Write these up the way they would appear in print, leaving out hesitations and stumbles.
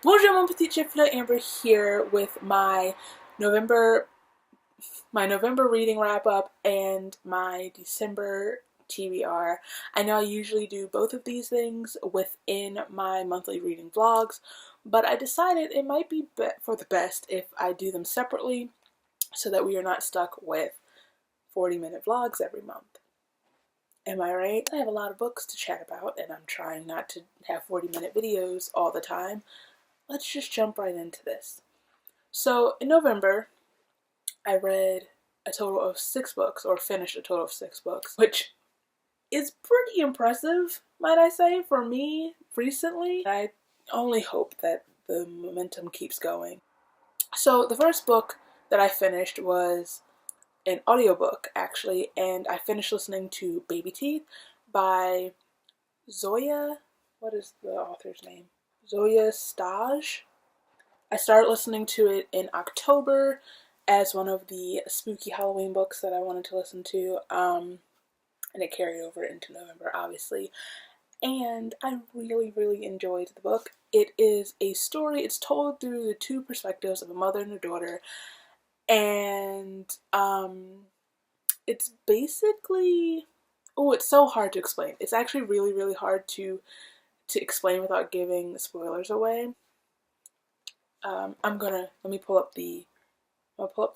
Bonjour mon petit chifle, Amber here with November my November reading wrap up and my December TBR. I know I usually do both of these things within my monthly reading vlogs, but I decided it might be for the best if I do them separately so that we are not stuck with 40-minute vlogs every month. Am I right? I have a lot of books to chat about and I'm trying not to have 40-minute videos all the time. Let's just jump right into this. So in November, I read a total of 6 books, or finished a total of 6 books, which is pretty impressive, might I say, for me recently. I only hope that the momentum keeps going. So the first book that I finished was an audiobook, actually, and I finished listening to Baby Teeth by Zoya, what is the author's name? Zoya Stage. I started listening to it in October as one of the spooky Halloween books that I wanted to listen to, and it carried over into November, obviously. And I really enjoyed the book. It is a story, it's told through the 2 perspectives of a mother and a daughter, and it's basically, oh, it's so hard to explain. It's actually really hard to explain without giving spoilers away. Let me pull up the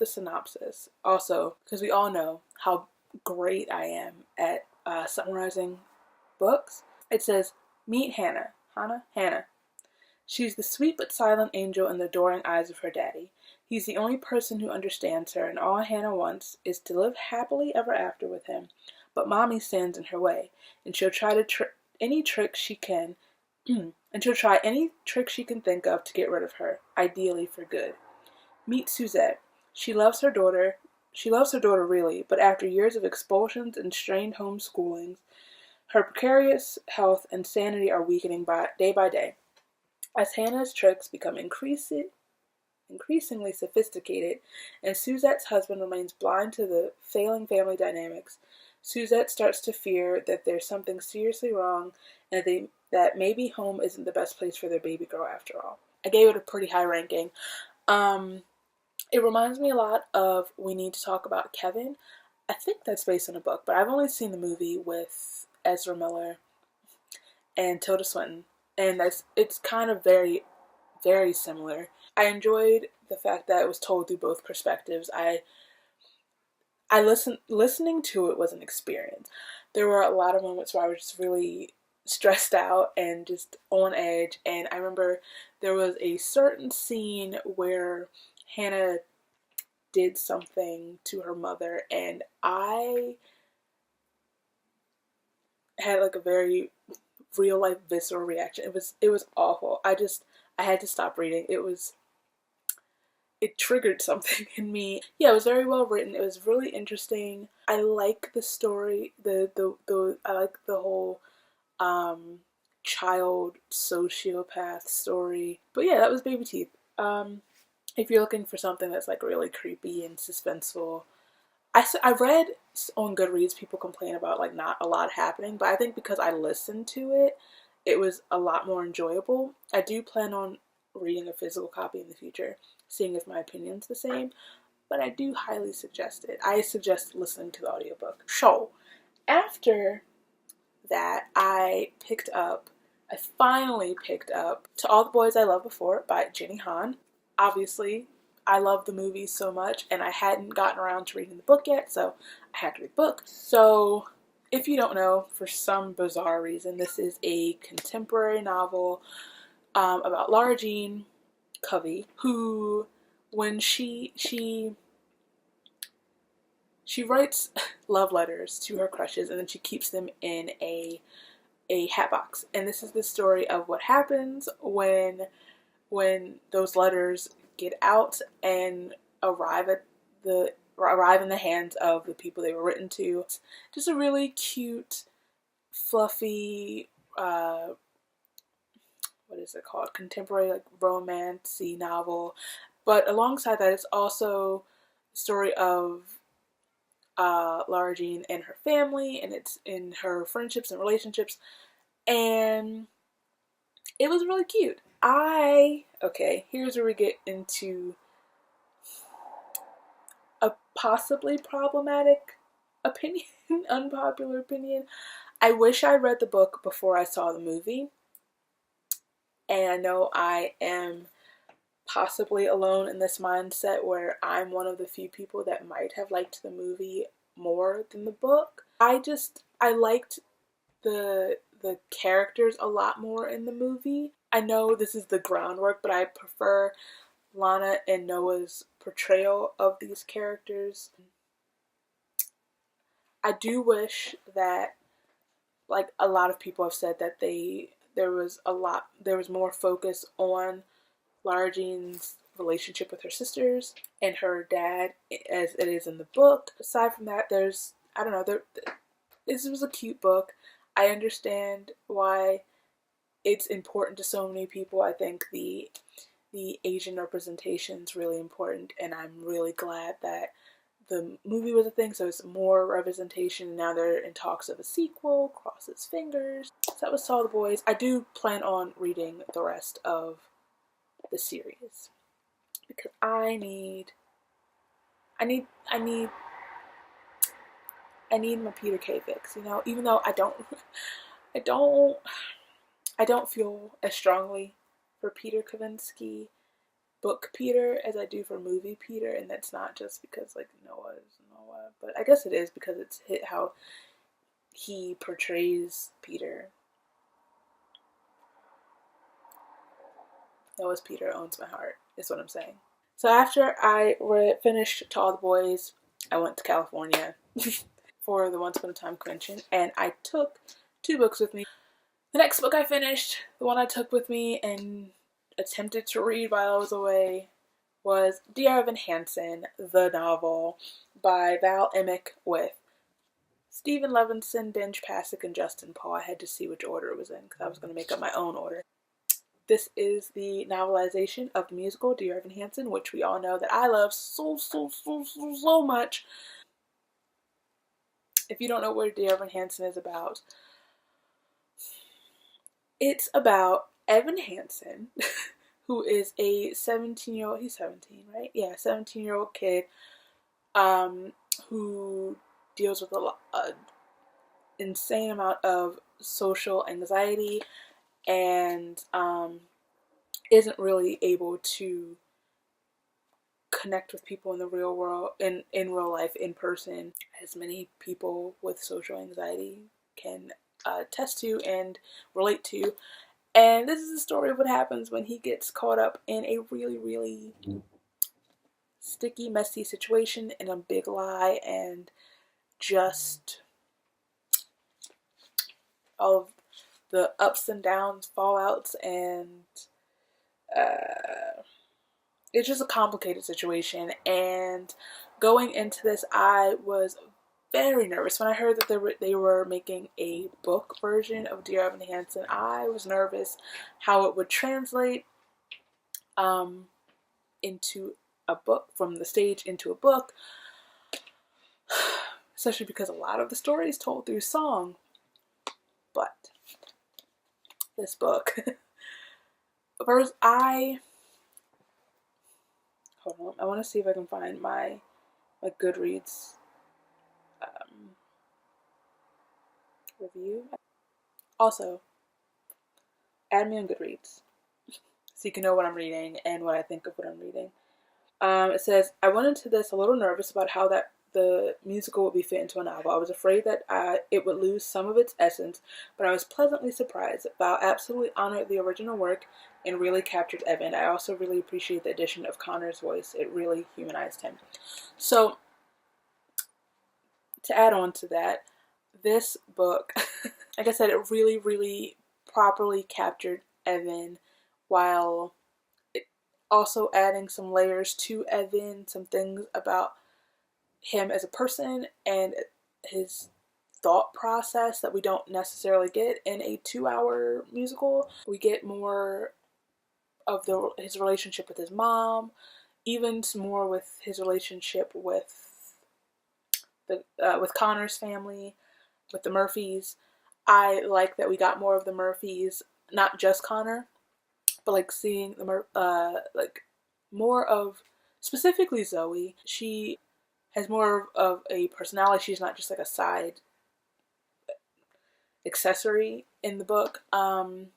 synopsis. Also, because we all know how great I am at summarizing books. It says, meet Hannah. Hannah. She's the sweet but silent angel in the adoring eyes of her daddy. He's the only person who understands her, and all Hannah wants is to live happily ever after with him. But Mommy stands in her way, and she'll try any trick she can think of to get rid of her, ideally for good. Meet Suzette. She loves her daughter really, but after years of expulsions and strained homeschoolings, her precarious health and sanity are weakening day by day. As Hannah's tricks become increasingly sophisticated, and Suzette's husband remains blind to the failing family dynamics, Suzette starts to fear that there's something seriously wrong and that maybe home isn't the best place for their baby girl after all. I gave it a pretty high ranking. It reminds me a lot of We Need to Talk About Kevin. I think that's based on a book, but I've only seen the movie with Ezra Miller and Tilda Swinton, and it's kind of very similar. I enjoyed the fact that it was told through both perspectives. Listening to it was an experience. There were a lot of moments where I was just really stressed out and just on edge, and I remember there was a certain scene where Hannah did something to her mother, and I had like a very real life visceral reaction. It was awful. I had to stop reading. It triggered something in me. Yeah, it was very well written. It was really interesting. I like the story. I like the whole child sociopath story. But yeah, that was Baby Teeth. If you're looking for something that's like really creepy and suspenseful, I read on Goodreads people complain about like not a lot happening, but I think because I listened to it, it was a lot more enjoyable. I do plan on reading a physical copy in the future, seeing if my opinion's the same, but I do highly suggest it. I suggest listening to the audiobook. So, after that, I finally picked up To All the Boys I Loved Before by Jenny Han. Obviously, I love the movie so much, and I hadn't gotten around to reading the book yet, so I had to read the book. So, if you don't know, for some bizarre reason, this is a contemporary novel about Laura Jean Covey, who, when she writes love letters to her crushes, and then she keeps them in a hat box. And this is the story of what happens when those letters get out and arrive in the hands of the people they were written to. It's just a really cute, fluffy, what is it called? Contemporary, like, romance-y novel. But alongside that, it's also the story of Laura Jean and her family, and it's in her friendships and relationships, and it was really cute. Okay, here's where we get into a possibly problematic opinion, unpopular opinion. I wish I read the book before I saw the movie. And I know I am possibly alone in this mindset where I'm one of the few people that might have liked the movie more than the book. I liked the characters a lot more in the movie. I know this is the groundwork, but I prefer Lana and Noah's portrayal of these characters. I do wish that, like a lot of people have said, that there was more focus on Lara Jean's relationship with her sisters and her dad as it is in the book. Aside from that, I don't know, this was a cute book. I understand why it's important to so many people. I think the Asian representation is really important, and I'm really glad that the movie was a thing, so it's more representation. Now they're in talks of a sequel, cross its fingers. So that was All the Boys. I do plan on reading the rest of the series because I need my Peter Kay fix, you know, even though I don't feel as strongly for Peter Kavinsky book Peter as I do for movie Peter, and that's not just because like Noah is Noah, but I guess it is because it's how he portrays Peter. Noah's Peter owns my heart, is what I'm saying. So after I finished To All the Boys, I went to California for the Once Upon a Time convention, and I took 2 books with me. The next book I finished, the one I took with me and attempted to read while I was away, was Dear Evan Hansen, the novel by Val Emick with Stephen Levinson, Benj Pasek, and Justin Paul. I had to see which order it was in because I was going to make up my own order. This is the novelization of the musical Dear Evan Hansen, which we all know that I love so much. If you don't know what Dear Evan Hansen is about, it's about Evan Hansen, who is a 17-year-old, he's 17, right? Yeah, 17-year-old kid who deals with an insane amount of social anxiety and isn't really able to connect with people in the real world, in real life, in person, as many people with social anxiety can attest to and relate to. And this is the story of what happens when he gets caught up in a really, really sticky, messy situation and a big lie, and just all of the ups and downs, fallouts, and it's just a complicated situation. And going into this, I was very nervous. When I heard that they were making a book version of Dear Evan Hansen, I was nervous how it would translate into a book, from the stage into a book, especially because a lot of the story is told through song. But this book, first hold on, I want to see if I can find my Goodreads review. Also, add me on Goodreads so you can know what I'm reading and what I think of what I'm reading. It says, I went into this a little nervous about how the musical would be fit into a novel. I was afraid that it would lose some of its essence, but I was pleasantly surprised. Val absolutely honored the original work and really captured Evan. I also really appreciate the addition of Connor's voice. It really humanized him. So, to add on to that, this book, like I said, it really, really properly captured Evan, while also adding some layers to Evan, some things about him as a person and his thought process that we don't necessarily get in a 2-hour musical. We get more of his relationship with his mom, even more with his relationship with Connor's family, with the Murphys. I like that we got more of the Murphys, not just Connor, but like seeing the like more of specifically Zoe. She has more of a personality. She's not just like a side accessory in the book. I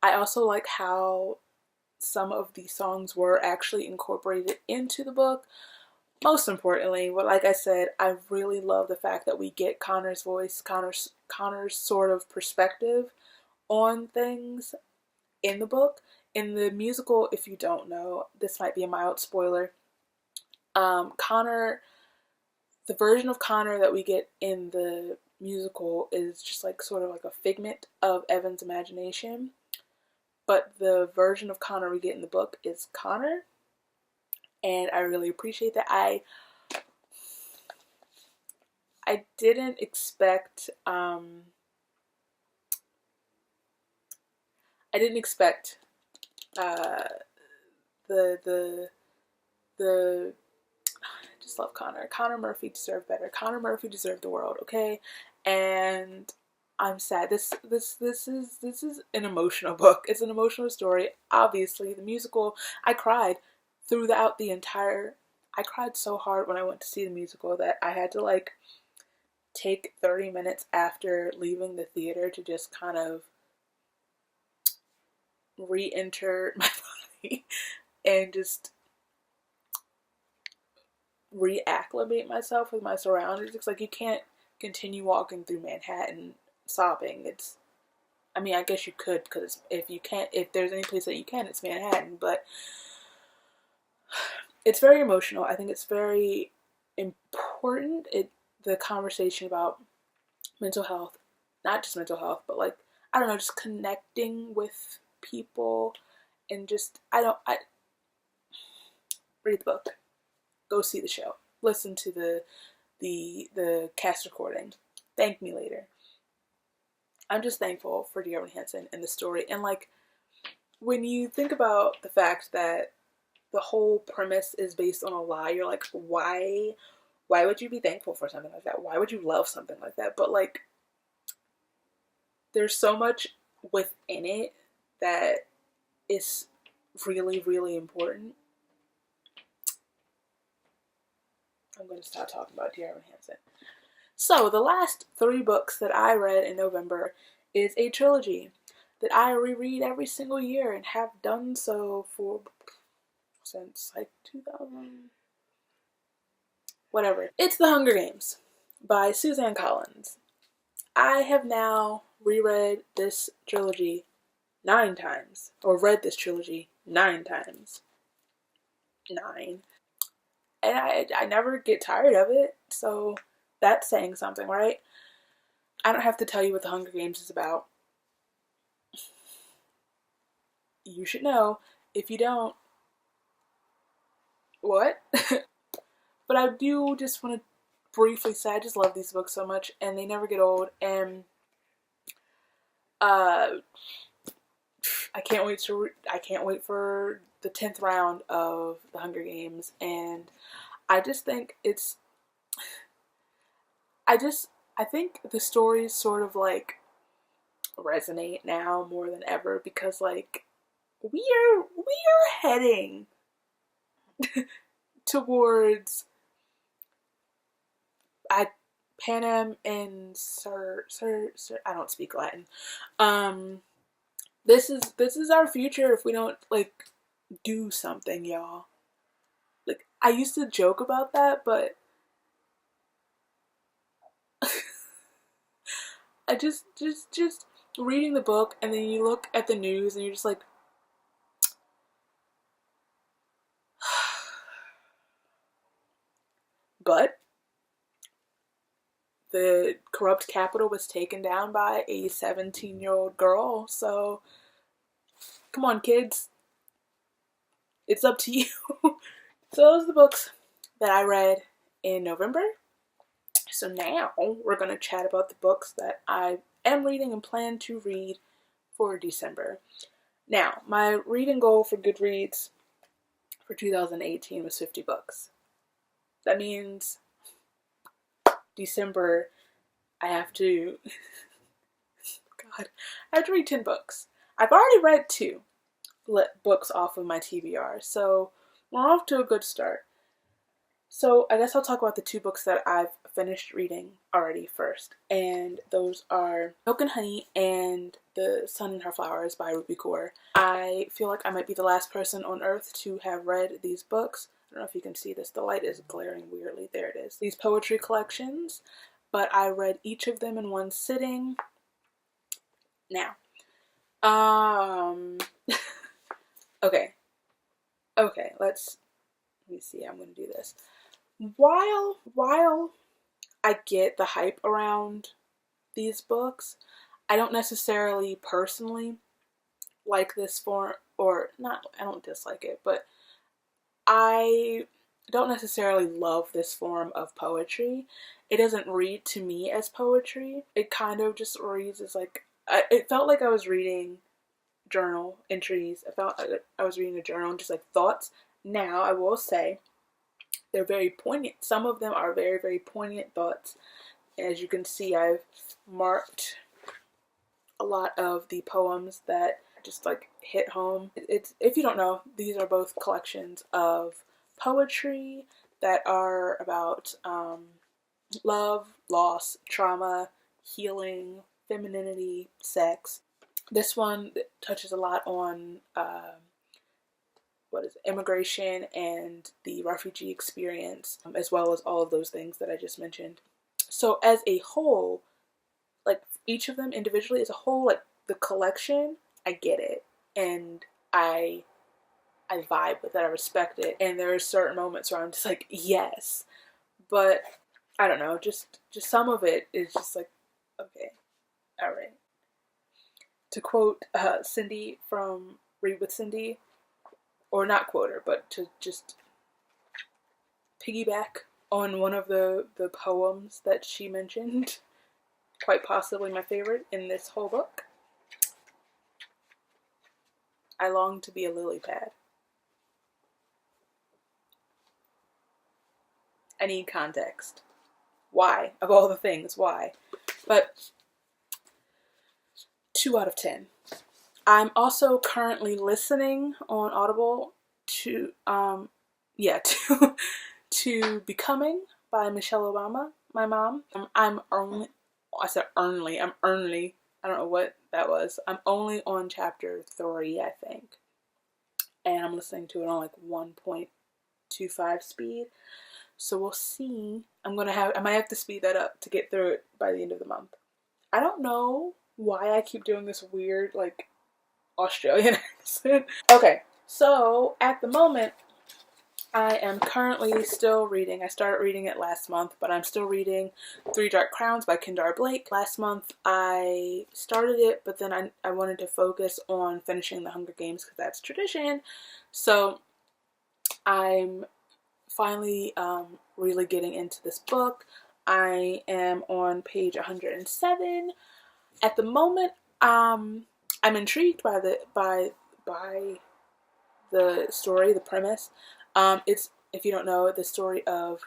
also like how some of the songs were actually incorporated into the book. Most importantly, well, like I said, I really love the fact that we get Connor's voice, Connor's sort of perspective on things in the book. In the musical, if you don't know, this might be a mild spoiler. Connor, the version of Connor that we get in the musical is just like sort of like a figment of Evan's imagination. But the version of Connor we get in the book is Connor. And I really appreciate that. I didn't expect the I just love Connor. Connor Murphy deserved better. Connor Murphy deserved the world, okay? And I'm sad. This is an emotional book. It's an emotional story. Obviously, the musical, I cried throughout the entire. I cried so hard when I went to see the musical that I had to like take 30 minutes after leaving the theater to just kind of re-enter my body and just reacclimate myself with my surroundings. It's like you can't continue walking through Manhattan sobbing. It's, I mean, I guess you could, because if there's any place that you can, it's Manhattan, but it's very emotional. I think it's very important. The conversation about mental health, not just mental health, but like, I don't know, just connecting with people and just, I read the book, go see the show, listen to the cast recording, thank me later. I'm just thankful for Dear Evan Hansen and the story. And like, when you think about the fact that the whole premise is based on a lie, you're like, why would you be thankful for something like that? Why would you love something like that? But like, there's so much within it that is really, really important. I'm going to stop talking about Dear Evan Hansen. So, the last 3 books that I read in November is a trilogy that I reread every single year and have done so since like 2000, whatever. It's The Hunger Games by Suzanne Collins. I have now reread this trilogy 9 times, or read this trilogy 9 times. 9. And I never get tired of it, so that's saying something, right? I don't have to tell you what The Hunger Games is about. You should know. If you don't, what? But I do just want to briefly say I just love these books so much, and they never get old, and I can't wait for the 10th round of The Hunger Games, and I just think I think the stories sort of like resonate now more than ever, because like we are heading towards Panem and Sir I don't speak Latin. This is our future if we don't like do something, y'all. Like, I used to joke about that, but I just reading the book, and then you look at the news and you're just like, but the corrupt capital was taken down by a 17-year-old girl, so come on, kids. It's up to you. So those are the books that I read in November. So now we're going to chat about the books that I am reading and plan to read for December. Now, my reading goal for Goodreads for 2018 was 50 books. That means December I have to I have to read 10 books. I've already read 2 books off of my TBR, so we're off to a good start. So I guess I'll talk about the 2 books that I've finished reading already first, and those are Milk and Honey and The Sun and Her Flowers by Ruby Kaur. I feel like I might be the last person on earth to have read these books. I don't know if you can see this. The light is glaring weirdly. There it is. These poetry collections, but I read each of them in one sitting. Now, okay, let me see. I'm gonna do this. While I get the hype around these books, I don't necessarily personally like this form, or not, I don't dislike it, but I don't necessarily love this form of poetry. It doesn't read to me as poetry. It kind of just reads as like, it felt like I was reading journal entries. I felt like I was reading a journal and just like thoughts. Now, I will say, they're very poignant. Some of them are very, very poignant thoughts. As you can see, I've marked a lot of the poems that just like hit home. It's, if you don't know, these are both collections of poetry that are about love, loss, trauma, healing, femininity, sex. This one touches a lot on immigration and the refugee experience, as well as all of those things that I just mentioned. So as a whole, like each of them individually as a whole, like the collection, I get it, and I vibe with it, I respect it, and there are certain moments where I'm just like, yes, but I don't know, just some of it is just like, okay, all right. To quote Cindy from Read with Cindy, or not quote her, but to just piggyback on one of the poems that she mentioned, quite possibly my favorite in this whole book. I long to be a lily pad. I need context. Why? Of all the things, why? But 2 out of 10. I'm also currently listening on Audible to to Becoming by Michelle Obama, my mom. I don't know what that was. I'm only on chapter 3, I think. And I'm listening to it on like 1.25 speed. So we'll see. I might have to speed that up to get through it by the end of the month. I don't know why I keep doing this weird like Australian accent. Okay, so at the moment, I am currently still reading. I started reading it last month, but I'm still reading 3 Dark Crowns by Kendar Blake. Last month I started it, but then I wanted to focus on finishing the Hunger Games because that's tradition. So I'm finally really getting into this book. I am on page 107. At the moment, I'm intrigued by the story, the premise. It's, if you don't know, the story of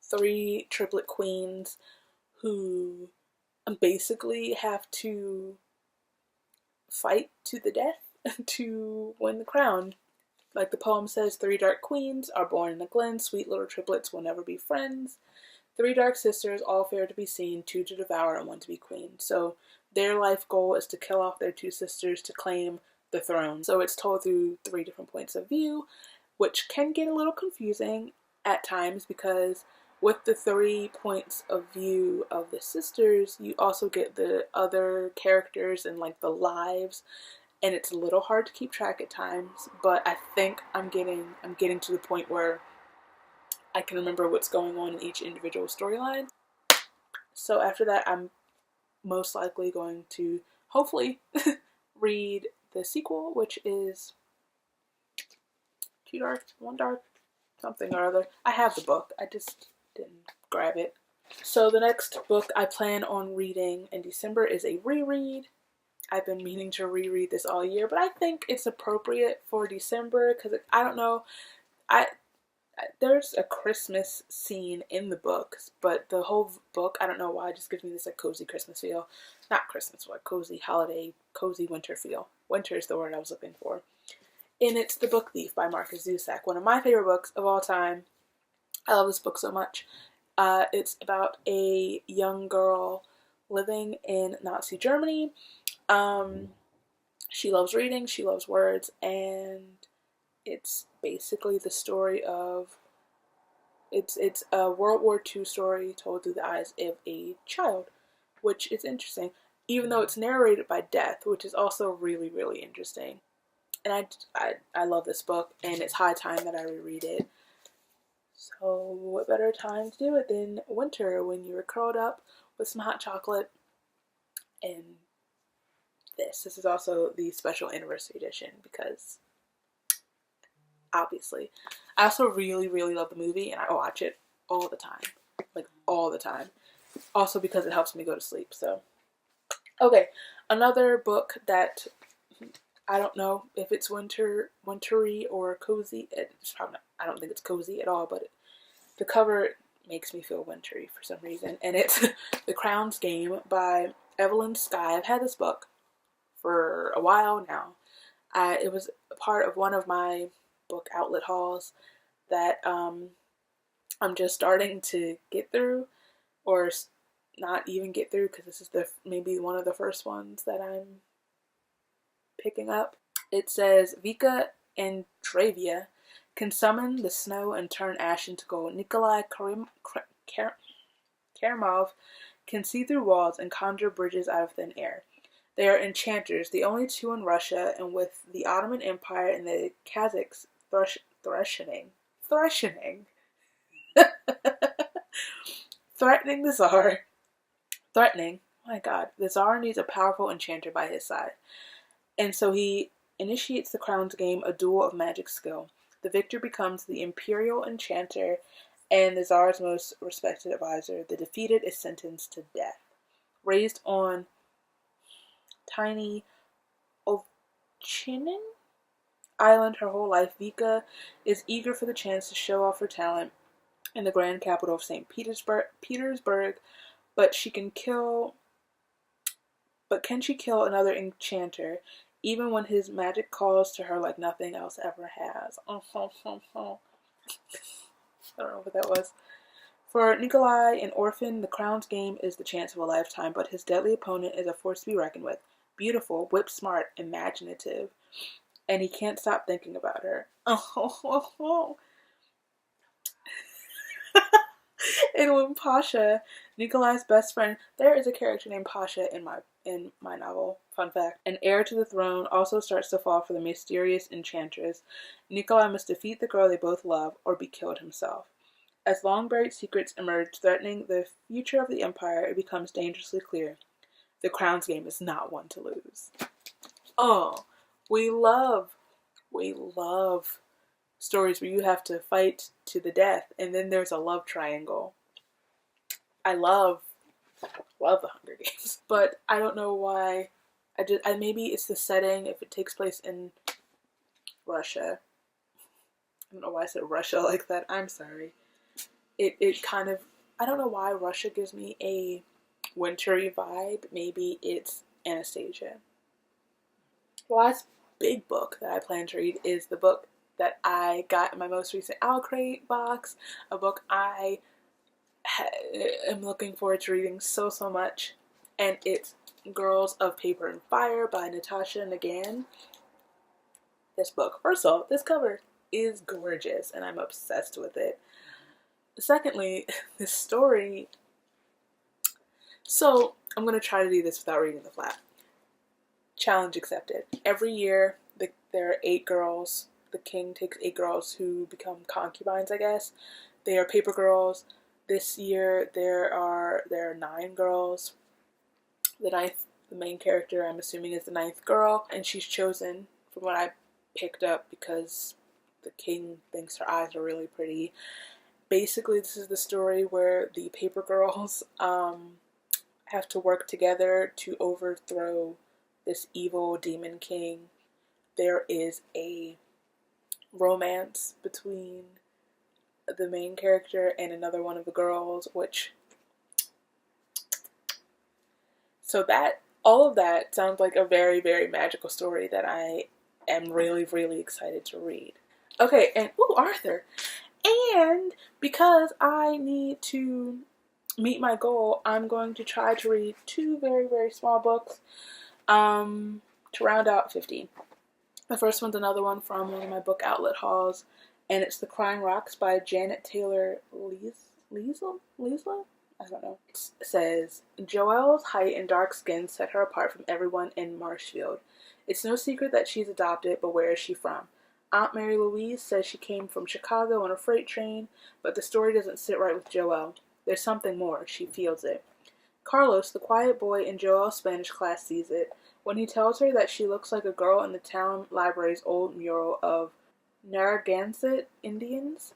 3 triplet queens who basically have to fight to the death to win the crown. Like the poem says, 3 dark queens are born in a glen, sweet little triplets will never be friends. 3 dark sisters, all fair to be seen, 2 to devour and 1 to be queen. So their life goal is to kill off their 2 sisters to claim the throne. So it's told through 3 different points of view, which can get a little confusing at times because with the 3 points of view of the sisters, you also get the other characters and like the lives, and it's a little hard to keep track at times, but I think I'm getting to the point where I can remember what's going on in each individual storyline. So after that, I'm most likely going to, hopefully, read the sequel, which is 2 Dark, 1 Dark, something or other. I have the book, I just didn't grab it. So the next book I plan on reading in December is a reread. I've been meaning to reread this all year, but I think it's appropriate for December because I don't know, there's a Christmas scene in the book, but the whole book, I don't know why, just gives me this like cozy Christmas feel. Not Christmas, what, cozy holiday, cozy winter feel. Winter is the word I was looking for. And it's The Book Thief by Markus Zusak, one of my favorite books of all time. I love this book so much. It's about a young girl living in Nazi Germany. She loves reading, she loves words, and it's basically the story of, it's a World War II story told through the eyes of a child, which is interesting, even though it's narrated by death, which is also really, really interesting. And I love this book, and it's high time that I reread it. So what better time to do it than winter, when you're curled up with some hot chocolate and this. This is also the special anniversary edition because, obviously. I also really, really love the movie, and I watch it all the time. Like, all the time. Also because it helps me go to sleep, so. Okay, another book that I don't know if it's wintry or cozy. It's probably not, I don't think it's cozy at all, but the cover makes me feel wintry for some reason. And it's The Crown's Game by Evelyn Skye. I've had this book for a while now. It was a part of one of my book outlet hauls that I'm just starting to get through, or not even get through, because this is maybe one of the first ones that I'm picking up. It says, Vika and Dravia can summon the snow and turn ash into gold. Nikolai Karamov can see through walls and conjure bridges out of thin air. They are enchanters, the only two in Russia, and with the Ottoman Empire and the Kazakhs threatening the Tsar. Threatening, my God, the Tsar needs a powerful enchanter by his side. And so he initiates the Crown's Game, a duel of magic skill. The victor becomes the Imperial Enchanter and the Tsar's most respected advisor. The defeated is sentenced to death. Raised on tiny Ovchinin Island her whole life, Vika is eager for the chance to show off her talent in the grand capital of St. Petersburg, but can she kill another enchanter, even when his magic calls to her like nothing else ever has? I don't know what that was. For Nikolai, an orphan, the Crown's Game is the chance of a lifetime, but his deadly opponent is a force to be reckoned with. Beautiful, whip-smart, imaginative, and he can't stop thinking about her. And when Pasha, Nikolai's best friend, there is a character named Pasha in my novel, fun fact. An heir to the throne also starts to fall for the mysterious enchantress. Nikolai must defeat the girl they both love or be killed himself. As long-buried secrets emerge threatening the future of the empire, it becomes dangerously clear. The Crown's Game is not one to lose. Oh, we love stories where you have to fight to the death, and then there's a love triangle. I love the Hunger Games, but I don't know why. Maybe it's the setting. If it takes place in Russia, I don't know why I said Russia like that. I'm sorry. It kind of, I don't know why Russia gives me a wintry vibe. Maybe it's Anastasia. The last big book that I plan to read is the book that I got in my most recent Owl Crate box, a book I am looking forward to reading so much, and it's Girls of Paper and Fire by Natasha Nagin. This book, first of all, this cover is gorgeous, and I'm obsessed with it. Secondly, this story, so I'm going to try to do this without reading the flap. Challenge accepted. Every year, there are 8 girls. The king takes 8 girls who become concubines, I guess. They are paper girls. This year, there are 9 girls. The main character, I'm assuming, is the 9th girl, and she's chosen, from what I picked up, because the king thinks her eyes are really pretty. Basically, this is the story where the paper girls have to work together to overthrow this evil demon king. There is a romance between the main character and another one of the girls, so that, all of that sounds like a very, very magical story that I am really, really excited to read. Okay, and ooh, Arthur. And because I need to meet my goal, I'm going to try to read 2 very, very small books to round out 15. The first one's another one from one of my book outlet hauls, and it's The Crying Rocks by Janet Taylor Liesla? I don't know. It says, Joelle's height and dark skin set her apart from everyone in Marshfield. It's no secret that she's adopted, but where is she from? Aunt Mary Louise says she came from Chicago on a freight train, but the story doesn't sit right with Joelle. There's something more. She feels it. Carlos, the quiet boy in Joelle's Spanish class, sees it. When he tells her that she looks like a girl in the town library's old mural of Narragansett Indians,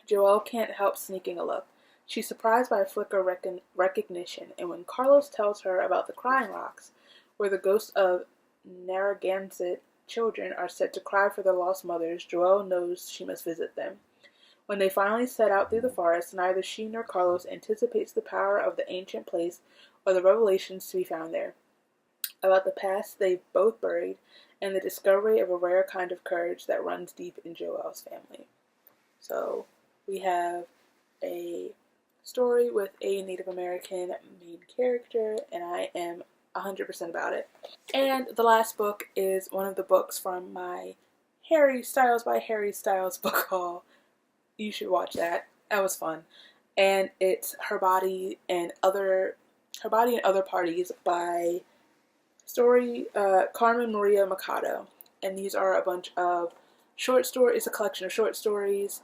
Joelle can't help sneaking a look. She's surprised by a flicker of recognition, and when Carlos tells her about the Crying Rocks, where the ghosts of Narragansett children are said to cry for their lost mothers, Joelle knows she must visit them. When they finally set out through the forest, neither she nor Carlos anticipates the power of the ancient place or the revelations to be found there, about the past they've both buried, and the discovery of a rare kind of courage that runs deep in Joelle's family. So we have a story with a Native American main character, and I am 100% about it. And the last book is one of the books from my Harry Styles by Harry Styles book haul. You should watch that. That was fun. And it's Her Body and Other Parties by Carmen Maria Machado. And these are a bunch of short stories. It's a collection of short stories.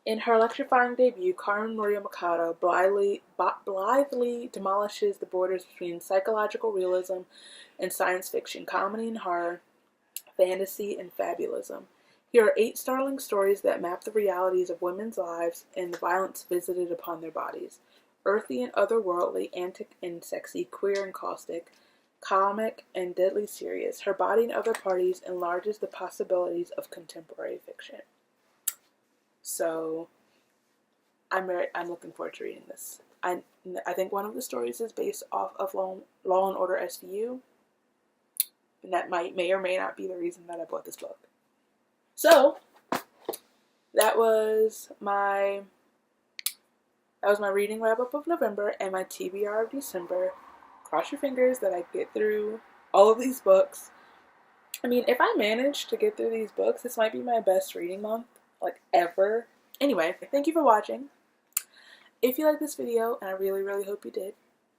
In her electrifying debut, Carmen Maria Machado blithely demolishes the borders between psychological realism and science fiction, comedy and horror, fantasy and fabulism. Here are 8 startling stories that map the realities of women's lives and the violence visited upon their bodies. Earthy and otherworldly, antic and sexy, queer and caustic, comic and deadly serious, Her Body and Other Parties enlarges the possibilities of contemporary fiction. So I'm looking forward to reading this. I think one of the stories is based off of Law and Order SVU, and that may or may not be the reason that I bought this book. So that was my reading wrap up of November and my TBR of December. Cross your fingers that I get through all of these books. I mean, if I manage to get through these books, this might be my best reading month, like, ever. Anyway, thank you for watching. If you like this video, and I really, really hope you did,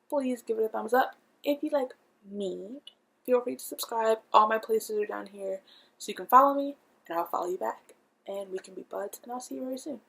please give it a thumbs up. If you like me, feel free to subscribe. All my places are down here, so you can follow me, and I'll follow you back. And we can be buds, and I'll see you very soon.